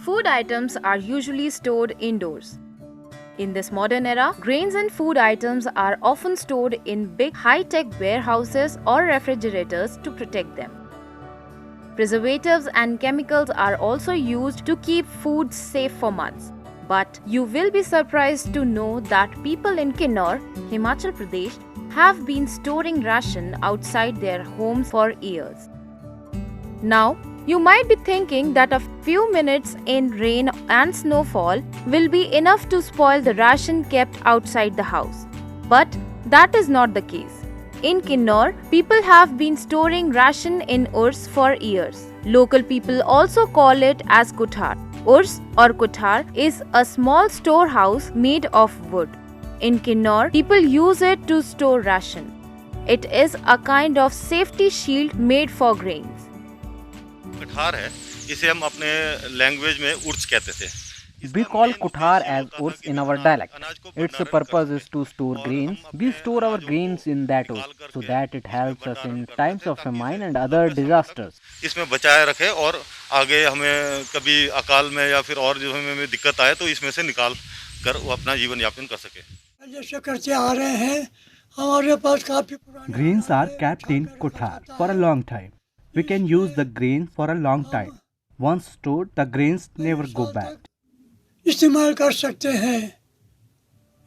Food items are usually stored indoors. In this modern era, grains and food items are often stored in big high-tech warehouses or refrigerators to protect them. Preservatives and chemicals are also used to keep food safe for months. But you will be surprised to know that people in Kinnaur, Himachal Pradesh, have been storing ration outside their homes for years. Now, you might be thinking that a few minutes in rain and snowfall will be enough to spoil the ration kept outside the house. But that is not the case. In Kinnaur, people have been storing ration in urs for years. Local people also call it as kuthar. Urs or kuthar is a small storehouse made of wood. In Kinnaur, people use it to store ration. It is a kind of safety shield made for grains. कुठार है, इसे हम अपने language में उर्स कहते थे. We call kuthar as urs in our dialect. Its purpose is to store grains. We store our grains in that urs so that it helps us in times of famine and other disasters. इसमें बचाए रखे और आगे हमें कभी अकाल में या फिर और जो हमें दिक्कत आए तो इसमें से निकाल कर वो अपना जीवन यापन कर सके. जैसे करते आ रहे हैं, हमारे पास काफी पुराने Grains are kept in kuthar for a long time. We can use the grains for a long time. Once stored, the grains never go bad. इस्तेमाल कर सकते हैं.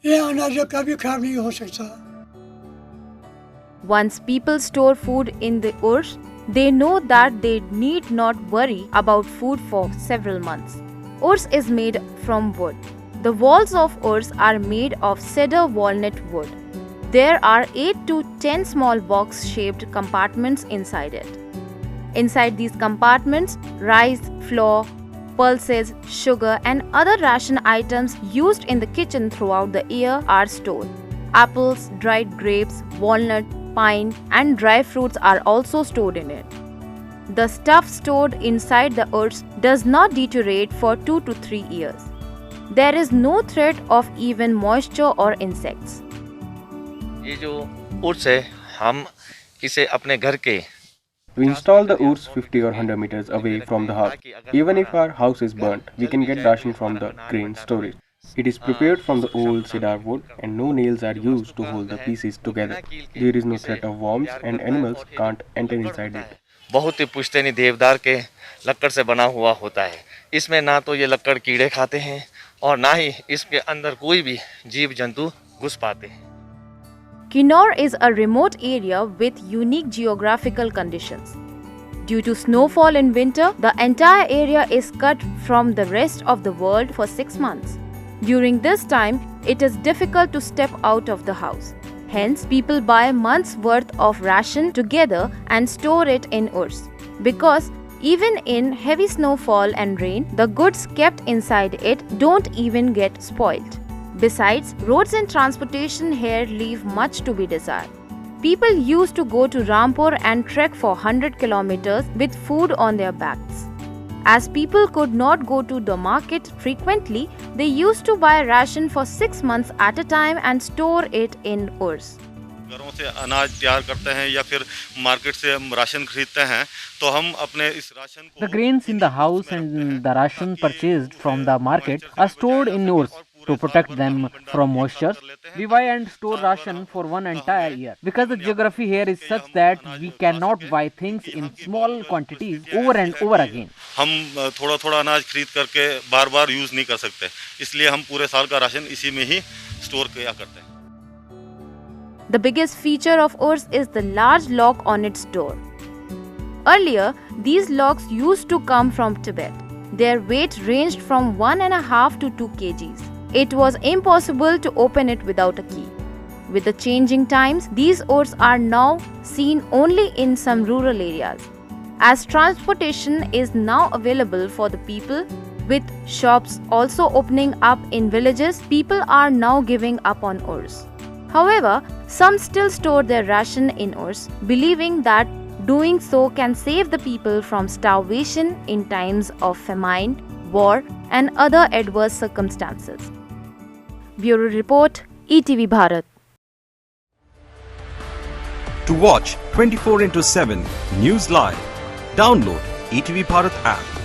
ये अनाज कभी खराब नहीं हो सकता. Once people store food in the urs, they know that they need not worry about food for several months. Urs is made from wood. The walls of urs are made of cedar walnut wood. There are 8 to 10 small box-shaped compartments inside it. Inside these compartments, rice, flour, pulses, sugar and other ration items used in the kitchen throughout the year are stored. Apples, dried grapes, walnut, pine and dry fruits are also stored in it. The stuff stored inside the urs does not deteriorate for 2 to 3 years. There is no threat of even moisture or insects. ये जो उर्स है, हम इसे अपने घर के We install the urs 50 or 100 meters away from the house. Even if our house is burnt, we can get ration from the grain storage. It is prepared from the old cedar wood and no nails are used to hold the pieces together. There is no threat of worms and animals can't enter inside it. बहुत ही पुश्तैनी देवदार के लकड़ से बना हुआ होता है. इसमें ना तो ये लकड़ कीड़े खाते हैं और ना ही इसके अंदर कोई भी जीव जंतु घुस पाते हैं. Kinnaur is a remote area with unique geographical conditions. Due to snowfall in winter, the entire area is cut from the rest of the world for 6 months. During this time, it is difficult to step out of the house. Hence, people buy months' worth of ration together and store it in urs. Because even in heavy snowfall and rain, the goods kept inside it don't even get spoiled. Besides, roads and transportation here leave much to be desired. People used to go to Rampur and trek for 100 kilometers with food on their backs. As people could not go to the market frequently, they used to buy ration for 6 months at a time and store it in urs. घरों से अनाज तैयार करते हैं या फिर market से हम राशन खरीदते हैं तो हम अपने इस राशन को The grains in the house and the ration purchased from the market are stored in urs to protect them from moisture. We buy and store ration for one entire year because the geography here is such that we cannot buy things in small quantities over and over again. हम थोड़ा-थोड़ा अनाज खरीद करके बार-बार use नहीं कर सकते. इसलिए हम पूरे साल का राशन इसी में ही स्टोर किया करते हैं. The biggest feature of urs is the large lock on its door. Earlier, these locks used to come from Tibet. Their weight ranged from 1.5 to 2 kgs. It was impossible to open it without a key. With the changing times, these urs are now seen only in some rural areas. As transportation is now available for the people, with shops also opening up in villages, people are now giving up on urs. However, some still store their ration in urs, believing that doing so can save the people from starvation in times of famine, war, and other adverse circumstances. Bureau Report, ETV Bharat. To watch 24/7 News Live, download ETV Bharat app.